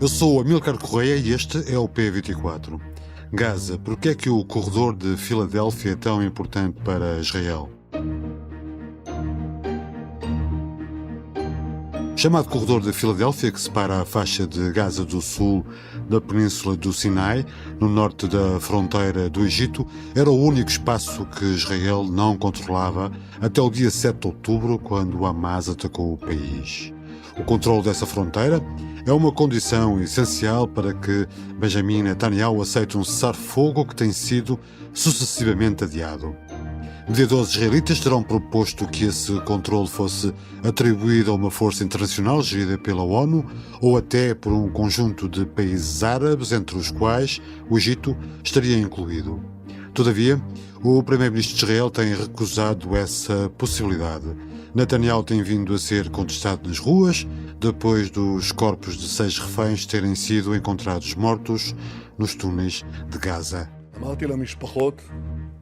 Eu sou Amílcar Correia e este é o P24. Gaza, por que é que o corredor de Filadélfia é tão importante para Israel? Chamado Corredor de Filadélfia, que separa a faixa de Gaza do sul da península do Sinai, no norte da fronteira do Egito, era o único espaço que Israel não controlava até o dia 7 de outubro, quando o Hamas atacou o país. O controle dessa fronteira é uma condição essencial para que Benjamin Netanyahu aceite um cessar-fogo que tem sido sucessivamente adiado. Mediadores israelitas terão proposto que esse controle fosse atribuído a uma força internacional gerida pela ONU ou até por um conjunto de países árabes, entre os quais o Egito estaria incluído. Todavia, o primeiro-ministro de Israel tem recusado essa possibilidade. Netanyahu tem vindo a ser contestado nas ruas, depois dos corpos de 6 reféns terem sido encontrados mortos nos túneis de Gaza.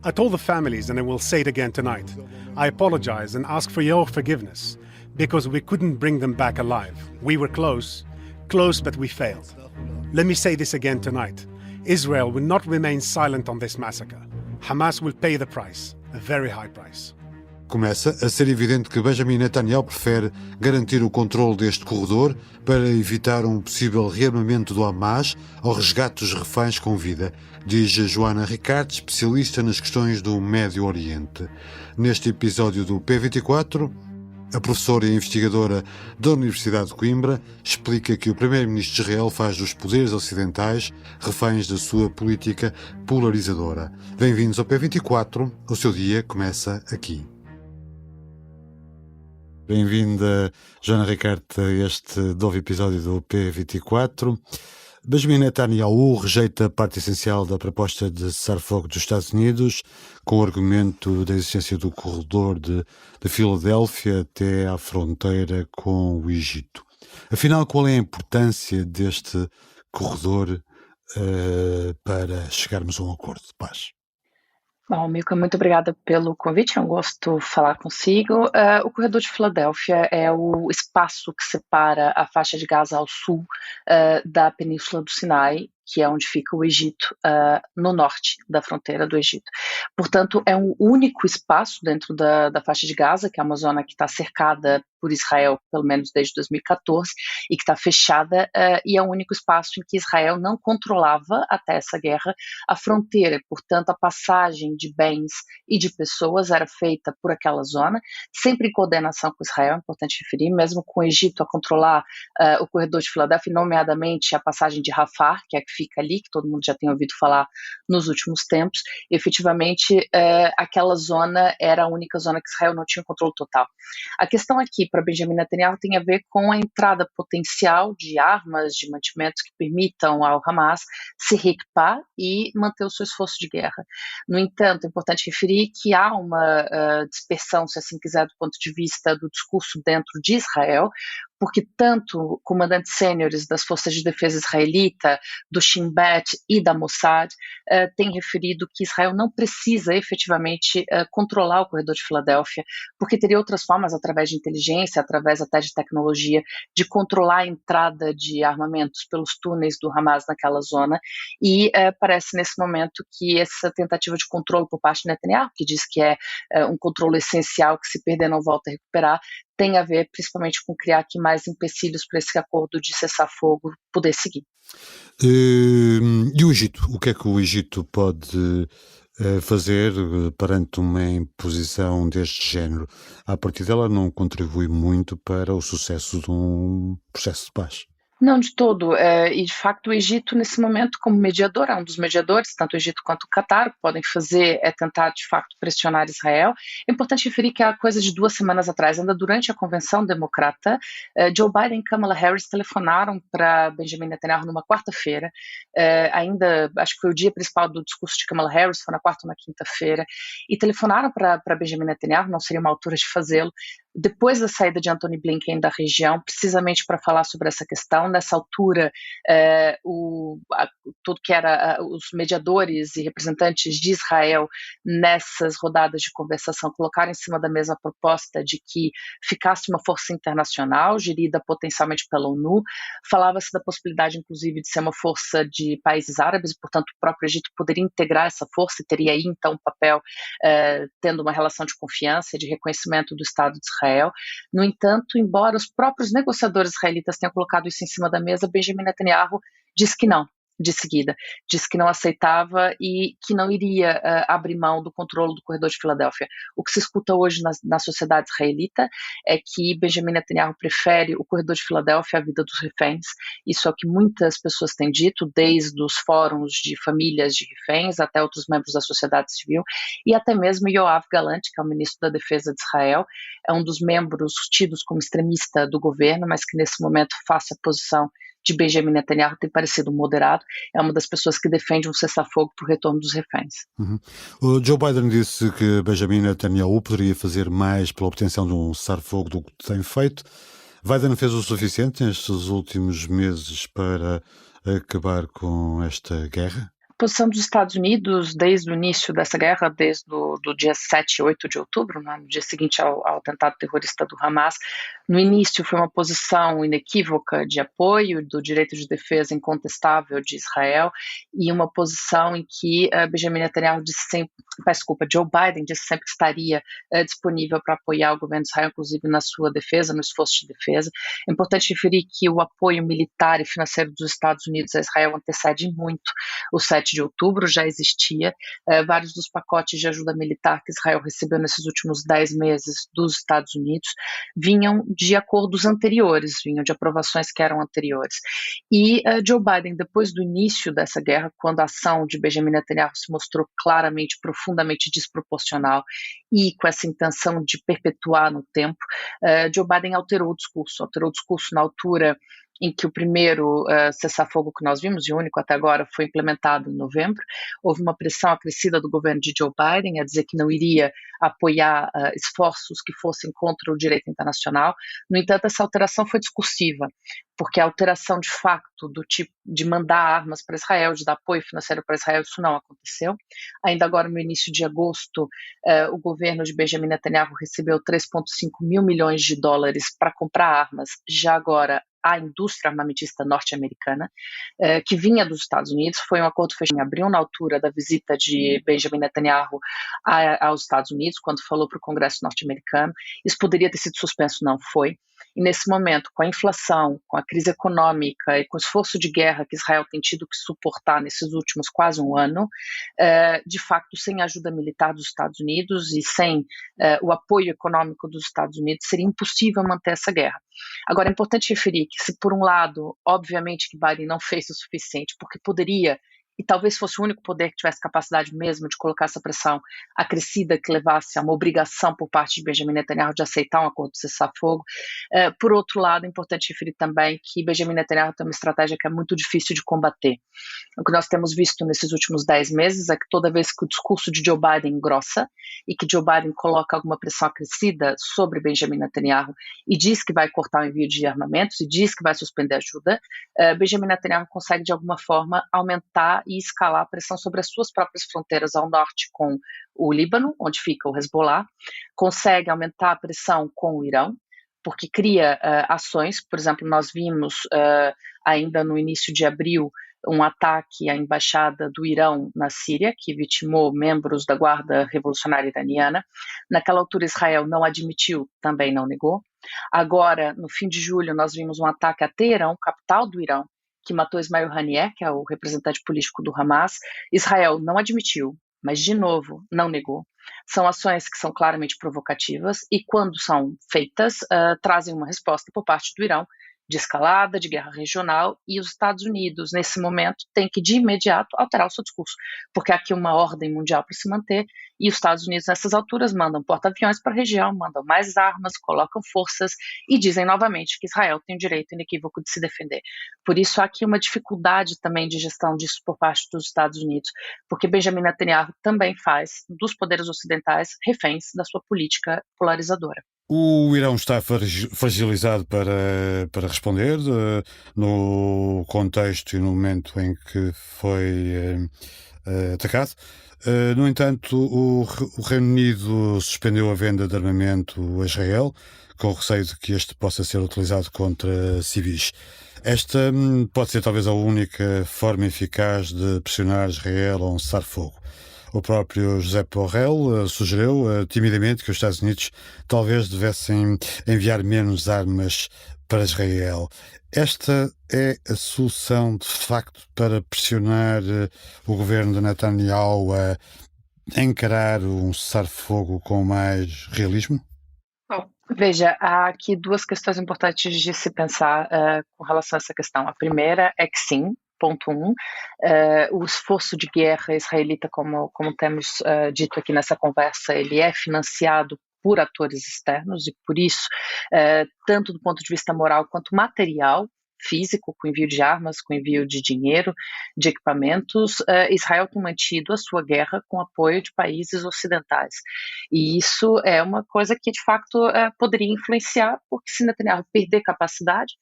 I told the families, and I will say it again tonight, I apologize and ask for your forgiveness, because we couldn't bring them back alive. We were close, but we failed. Let me say this again tonight. Israel will not remain silent on this massacre. Hamas will pay the price, a very high price. Começa a ser evidente que Benjamin Netanyahu prefere garantir o controle deste corredor para evitar um possível rearmamento do Hamas ao resgate dos reféns com vida, diz Joana Ricardo, especialista nas questões do Médio Oriente. Neste episódio do P24, a professora e investigadora da Universidade de Coimbra explica que o primeiro-ministro de Israel faz dos poderes ocidentais reféns da sua política polarizadora. Bem-vindos ao P24, o seu dia começa aqui. Bem-vinda, Joana Ricardo, a este novo episódio do P24. Benjamin Netanyahu rejeita parte essencial da proposta de cessar-fogo dos Estados Unidos, com o argumento da existência do corredor de Filadélfia até à fronteira com o Egito. Afinal, qual é a importância deste corredor para chegarmos a um acordo de paz? Bom, Milka, muito obrigada pelo convite, é um gosto falar consigo. O Corredor de Filadélfia é o espaço que separa a faixa de Gaza ao sul da Península do Sinai, que é onde fica o Egito, no norte da fronteira do Egito. Portanto, é um único espaço dentro da faixa de Gaza, que é uma zona que está cercada por Israel, pelo menos desde 2014, e que está fechada, e é o único espaço em que Israel não controlava, até essa guerra, a fronteira. Portanto, a passagem de bens e de pessoas era feita por aquela zona, sempre em coordenação com Israel, é importante referir, mesmo com o Egito a controlar o Corredor de Filadélfia, nomeadamente a passagem de Rafah, que é a que fica ali, que todo mundo já tem ouvido falar nos últimos tempos. Efetivamente, aquela zona era a única zona que Israel não tinha controle total. A questão aqui para Benjamin Netanyahu tem a ver com a entrada potencial de armas, de mantimentos que permitam ao Hamas se reequipar e manter o seu esforço de guerra. No entanto, é importante referir que há uma dispersão, se assim quiser, do ponto de vista do discurso dentro de Israel, porque tanto comandantes sêniores das Forças de Defesa israelita, do Shin Bet e da Mossad têm referido que Israel não precisa efetivamente controlar o Corredor de Filadélfia, porque teria outras formas, através de inteligência, através até de tecnologia, de controlar a entrada de armamentos pelos túneis do Hamas naquela zona, e parece nesse momento que essa tentativa de controle por parte de Netanyahu, que diz que é um controle essencial, que se perder não volta a recuperar, tem a ver principalmente com criar aqui mais empecilhos para esse acordo de cessar-fogo poder seguir. E o Egito? O que é que o Egito pode fazer perante uma imposição deste género? A partir dela não contribui muito para o sucesso de um processo de paz. Não, de todo. E, de facto, o Egito, nesse momento, como mediador, é um dos mediadores, tanto o Egito quanto o Catar, o que podem fazer é tentar, de facto, pressionar Israel. É importante referir que há coisa de 2 semanas atrás, ainda durante a Convenção Democrata, Joe Biden e Kamala Harris telefonaram para Benjamin Netanyahu numa quarta-feira, ainda, acho que foi o dia principal do discurso de Kamala Harris, foi na quarta ou na quinta-feira, e telefonaram para Benjamin Netanyahu, não seria uma altura de fazê-lo, depois da saída de Antony Blinken da região, precisamente para falar sobre essa questão. Nessa altura, tudo que era os mediadores e representantes de Israel nessas rodadas de conversação colocaram em cima da mesa a proposta de que ficasse uma força internacional, gerida potencialmente pela ONU. Falava-se da possibilidade, inclusive, de ser uma força de países árabes, portanto, o próprio Egito poderia integrar essa força e teria aí, então, um papel tendo uma relação de confiança e de reconhecimento do Estado de Israel. No entanto, embora os próprios negociadores israelitas tenham colocado isso em cima da mesa, Benjamin Netanyahu disse que não. De seguida, disse que não aceitava e que não iria abrir mão do controle do corredor de Filadélfia. O que se escuta hoje na sociedade israelita é que Benjamin Netanyahu prefere o corredor de Filadélfia à vida dos reféns. Isso é o que muitas pessoas têm dito, desde os fóruns de famílias de reféns até outros membros da sociedade civil, e até mesmo Yoav Gallant, que é o ministro da Defesa de Israel, é um dos membros tidos como extremista do governo, mas que nesse momento, face à posição de Benjamin Netanyahu, tem parecido moderado. É uma das pessoas que defende um cessar-fogo para o retorno dos reféns. O Joe Biden disse que Benjamin Netanyahu poderia fazer mais pela obtenção de um cessar-fogo do que tem feito. Biden fez o suficiente nestes últimos meses para acabar com esta guerra? A posição dos Estados Unidos desde o início dessa guerra, desde do dia 7 e 8 de outubro, no dia seguinte ao atentado terrorista do Hamas, no início foi uma posição inequívoca de apoio do direito de defesa incontestável de Israel e uma posição em que Benjamin Netanyahu disse sempre, Joe Biden disse sempre que estaria disponível para apoiar o governo de Israel, inclusive na sua defesa, no esforço de defesa. É importante referir que o apoio militar e financeiro dos Estados Unidos a Israel antecede muito o 7 de outubro, já existia. Vários dos pacotes de ajuda militar que Israel recebeu nesses últimos 10 meses dos Estados Unidos vinham de acordos anteriores, vinham de aprovações que eram anteriores. E Joe Biden, depois do início dessa guerra, quando a ação de Benjamin Netanyahu se mostrou claramente, profundamente desproporcional e com essa intenção de perpetuar no tempo, Joe Biden alterou o discurso na altura em que o primeiro cessar-fogo que nós vimos, e o único até agora, foi implementado em novembro. Houve uma pressão acrescida do governo de Joe Biden a dizer que não iria apoiar esforços que fossem contra o direito internacional. No entanto, essa alteração foi discursiva, porque a alteração de facto do tipo de mandar armas para Israel, de dar apoio financeiro para Israel, isso não aconteceu. Ainda agora, no início de agosto, o governo de Benjamin Netanyahu recebeu 3,5 mil milhões de dólares para comprar armas, já agora a indústria armamentista norte-americana, que vinha dos Estados Unidos. Foi um acordo fechado em abril, na altura da visita de Benjamin Netanyahu aos Estados Unidos, quando falou para o Congresso norte-americano. Isso poderia ter sido suspenso, não foi. E nesse momento, com a inflação, com a crise econômica e com o esforço de guerra que Israel tem tido que suportar nesses últimos quase um ano, de facto, sem a ajuda militar dos Estados Unidos e sem o apoio econômico dos Estados Unidos, seria impossível manter essa guerra. Agora, é importante referir que, se por um lado, obviamente que Biden não fez o suficiente, porque poderia, e talvez fosse o único poder que tivesse capacidade mesmo de colocar essa pressão acrescida que levasse a uma obrigação por parte de Benjamin Netanyahu de aceitar um acordo de cessar-fogo. Por outro lado, é importante referir também que Benjamin Netanyahu tem uma estratégia que é muito difícil de combater. O que nós temos visto nesses últimos 10 meses é que toda vez que o discurso de Joe Biden engrossa e que Joe Biden coloca alguma pressão acrescida sobre Benjamin Netanyahu e diz que vai cortar o envio de armamentos e diz que vai suspender ajuda, Benjamin Netanyahu consegue de alguma forma aumentar e escalar a pressão sobre as suas próprias fronteiras ao norte com o Líbano, onde fica o Hezbollah, consegue aumentar a pressão com o Irão, porque cria ações. Por exemplo, nós vimos ainda no início de abril um ataque à embaixada do Irão na Síria, que vitimou membros da Guarda Revolucionária Iraniana. Naquela altura, Israel não admitiu, também não negou. Agora, no fim de julho, nós vimos um ataque a Teherão, capital do Irão, que matou Ismail Haniyeh, que é o representante político do Hamas. Israel não admitiu, mas, de novo, não negou. São ações que são claramente provocativas e, quando são feitas, trazem uma resposta por parte do Irão de escalada, de guerra regional, e os Estados Unidos, nesse momento, têm que, de imediato, alterar o seu discurso, porque há aqui uma ordem mundial para se manter, e os Estados Unidos, nessas alturas, mandam porta-aviões para a região, mandam mais armas, colocam forças e dizem novamente que Israel tem o direito inequívoco de se defender. Por isso, há aqui uma dificuldade também de gestão disso por parte dos Estados Unidos, porque Benjamin Netanyahu também faz dos poderes ocidentais reféns da sua política polarizadora. O Irão está fragilizado para responder no contexto e no momento em que foi atacado. No entanto, o Reino Unido suspendeu a venda de armamento a Israel, com receio de que este possa ser utilizado contra civis. Esta pode ser talvez a única forma eficaz de pressionar Israel a um cessar-fogo. O próprio José Borrell sugeriu timidamente que os Estados Unidos talvez devessem enviar menos armas para Israel. Esta é a solução, de facto, para pressionar o governo de Netanyahu a encarar um cessar-fogo com mais realismo? Bom, veja, há aqui duas questões importantes de se pensar com relação a essa questão. A primeira é que sim, ponto um, o esforço de guerra israelita, como temos dito aqui nessa conversa, ele é financiado por atores externos e por isso, tanto do ponto de vista moral quanto material, físico, com envio de armas, com envio de dinheiro, de equipamentos, Israel tem mantido a sua guerra com apoio de países ocidentais. E isso é uma coisa que, de facto, poderia influenciar, porque se Netanyahu perder capacidade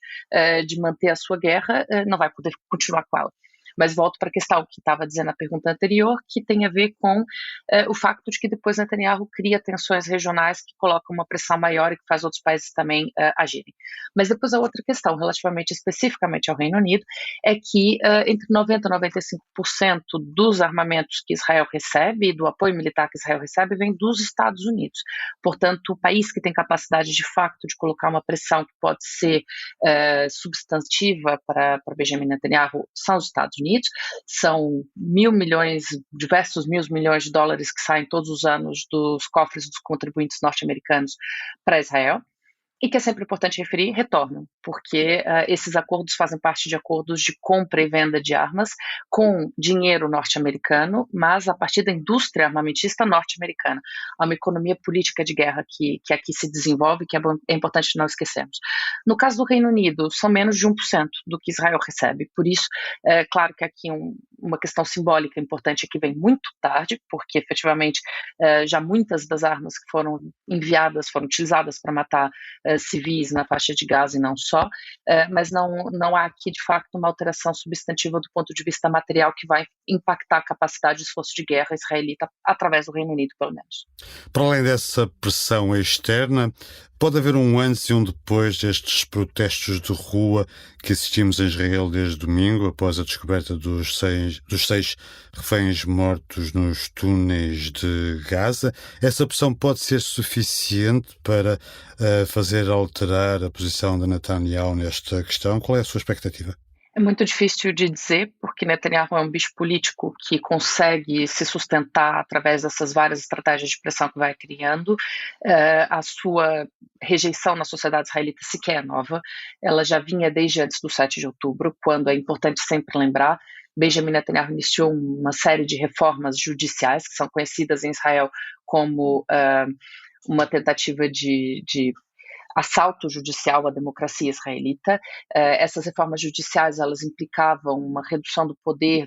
de manter a sua guerra, não vai poder continuar com ela. Mas volto para a questão que estava dizendo na pergunta anterior, que tem a ver com o facto de que depois Netanyahu cria tensões regionais que colocam uma pressão maior e que faz outros países também agirem. Mas depois a outra questão, relativamente especificamente ao Reino Unido, é que entre 90% e 95% dos armamentos que Israel recebe, do apoio militar que Israel recebe, vem dos Estados Unidos. Portanto, o país que tem capacidade de facto de colocar uma pressão que pode ser substantiva para Benjamin Netanyahu são os Estados Unidos. São diversos mil milhões de dólares que saem todos os anos dos cofres dos contribuintes norte-americanos para Israel. E que é sempre importante referir, retornam, porque esses acordos fazem parte de acordos de compra e venda de armas com dinheiro norte-americano, mas a partir da indústria armamentista norte-americana. Há uma economia política de guerra que aqui se desenvolve, que é importante não esquecermos. No caso do Reino Unido, são menos de 1% do que Israel recebe, por isso, claro que aqui uma questão simbólica importante é que vem muito tarde, porque efetivamente já muitas das armas que foram enviadas, foram utilizadas para matar civis na faixa de Gaza e não só, mas não há aqui de facto uma alteração substantiva do ponto de vista material que vai impactar a capacidade de esforço de guerra israelita através do Reino Unido, pelo menos. Para além dessa pressão externa, pode haver um antes e um depois destes protestos de rua que assistimos em Israel desde domingo, após a descoberta dos seis reféns mortos nos túneis de Gaza. Essa pressão pode ser suficiente para fazer alterar a posição de Netanyahu nesta questão? Qual é a sua expectativa? É muito difícil de dizer, porque Netanyahu é um bicho político que consegue se sustentar através dessas várias estratégias de pressão que vai criando. A sua rejeição na sociedade israelita sequer é nova. Ela já vinha desde antes do 7 de outubro, quando é importante sempre lembrar, Benjamin Netanyahu iniciou uma série de reformas judiciais, que são conhecidas em Israel como uma tentativa de assalto judicial à democracia israelita. Essas reformas judiciais, elas implicavam uma redução do poder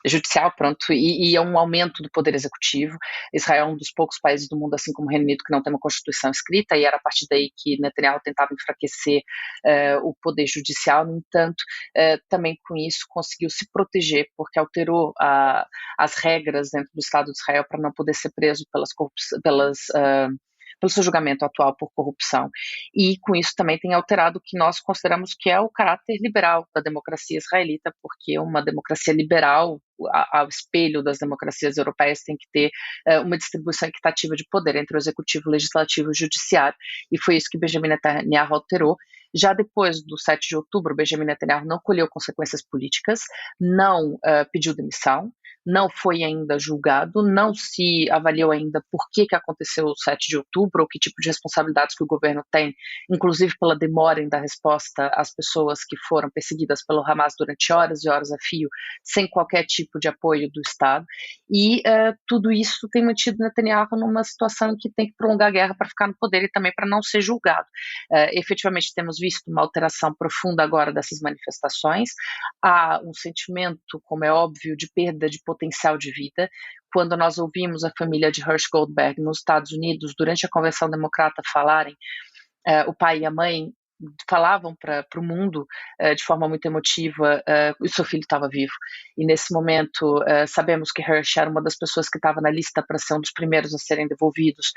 judicial, e um aumento do poder executivo. Israel é um dos poucos países do mundo, assim como o Reino Unido, que não tem uma constituição escrita, e era a partir daí que Netanyahu tentava enfraquecer o poder judicial. No entanto, também com isso conseguiu se proteger, porque alterou as regras dentro do Estado de Israel para não poder ser preso pelo seu julgamento atual por corrupção. E com isso também tem alterado o que nós consideramos que é o caráter liberal da democracia israelita, porque uma democracia liberal, ao espelho das democracias europeias, tem que ter uma distribuição equitativa de poder entre o executivo, o legislativo e o judiciário, e foi isso que Benjamin Netanyahu alterou. Já depois do 7 de outubro, Benjamin Netanyahu não colheu consequências políticas, não pediu demissão, não foi ainda julgado, não se avaliou ainda por que aconteceu o 7 de outubro, ou que tipo de responsabilidades que o governo tem, inclusive pela demora em dar resposta às pessoas que foram perseguidas pelo Hamas durante horas e horas a fio, sem qualquer tipo de apoio do Estado, e tudo isso tem mantido Netanyahu numa situação em que tem que prolongar a guerra para ficar no poder e também para não ser julgado. Efetivamente temos visto uma alteração profunda agora dessas manifestações, há um sentimento, como é óbvio, de perda de potencial de vida. Quando nós ouvimos a família de Hersh Goldberg nos Estados Unidos, durante a Convenção Democrata, falarem, o pai e a mãe falavam para o mundo de forma muito emotiva, o seu filho estava vivo. E nesse momento, sabemos que Hersh era uma das pessoas que estava na lista para ser um dos primeiros a serem devolvidos,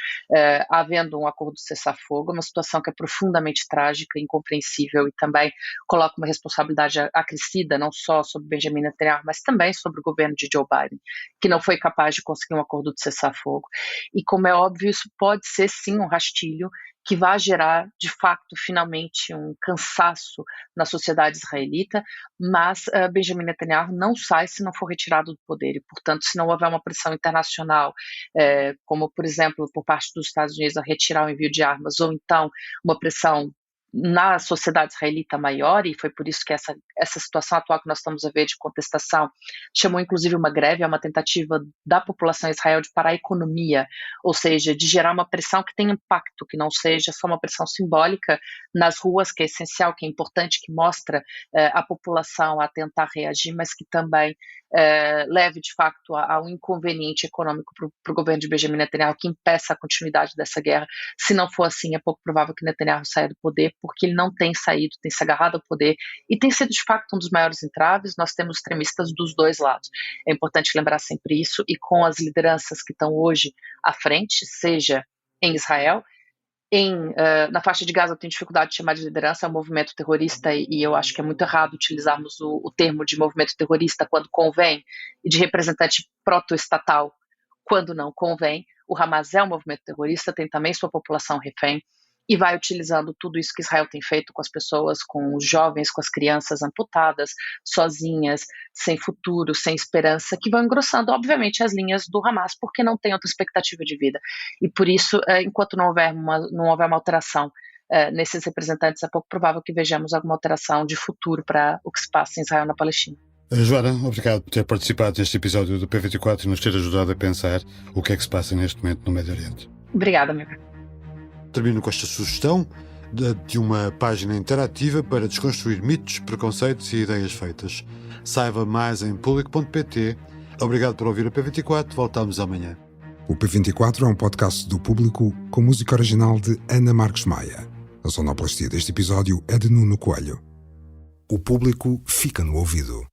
havendo um acordo de cessar-fogo, uma situação que é profundamente trágica, incompreensível, e também coloca uma responsabilidade acrescida, não só sobre Benjamin Netanyahu, mas também sobre o governo de Joe Biden, que não foi capaz de conseguir um acordo de cessar-fogo. E como é óbvio, isso pode ser sim um rastilho que vai gerar, de facto, finalmente um cansaço na sociedade israelita, mas Benjamin Netanyahu não sai se não for retirado do poder, e, portanto, se não houver uma pressão internacional, como, por exemplo, por parte dos Estados Unidos a retirar o envio de armas, ou então uma pressão na sociedade israelita maior, e foi por isso que essa situação atual que nós estamos a ver de contestação chamou inclusive uma greve, é uma tentativa da população de Israel de parar a economia, ou seja, de gerar uma pressão que tenha impacto, que não seja só uma pressão simbólica nas ruas, que é essencial, que é importante, que mostra a população a tentar reagir, mas que também leve de facto a um inconveniente econômico para o governo de Benjamin Netanyahu, que impeça a continuidade dessa guerra. Se não for assim, é pouco provável que Netanyahu saia do poder, porque ele não tem saído, tem se agarrado ao poder e tem sido de facto um dos maiores entraves. Nós temos extremistas dos dois lados. É importante lembrar sempre isso, e com as lideranças que estão hoje à frente, seja em Israel, na faixa de Gaza eu tenho dificuldade de chamar de liderança, é um movimento terrorista, e eu acho que é muito errado utilizarmos o termo de movimento terrorista quando convém, e de representante proto-estatal quando não convém. O Hamas é um movimento terrorista, tem também sua população refém, e vai utilizando tudo isso que Israel tem feito com as pessoas, com os jovens, com as crianças amputadas, sozinhas, sem futuro, sem esperança, que vão engrossando, obviamente, as linhas do Hamas, porque não tem outra expectativa de vida. E por isso, enquanto não houver uma alteração nesses representantes, é pouco provável que vejamos alguma alteração de futuro para o que se passa em Israel e na Palestina. Joana, obrigado por ter participado neste episódio do P24 e nos ter ajudado a pensar o que é que se passa neste momento no Médio Oriente. Obrigada, amiga. Termino com esta sugestão de uma página interativa para desconstruir mitos, preconceitos e ideias feitas. Saiba mais em público.pt. Obrigado por ouvir o P24. Voltamos amanhã. O P24 é um podcast do Público com música original de Ana Marques Maia. A sonoplastia deste episódio é de Nuno Coelho. O Público fica no ouvido.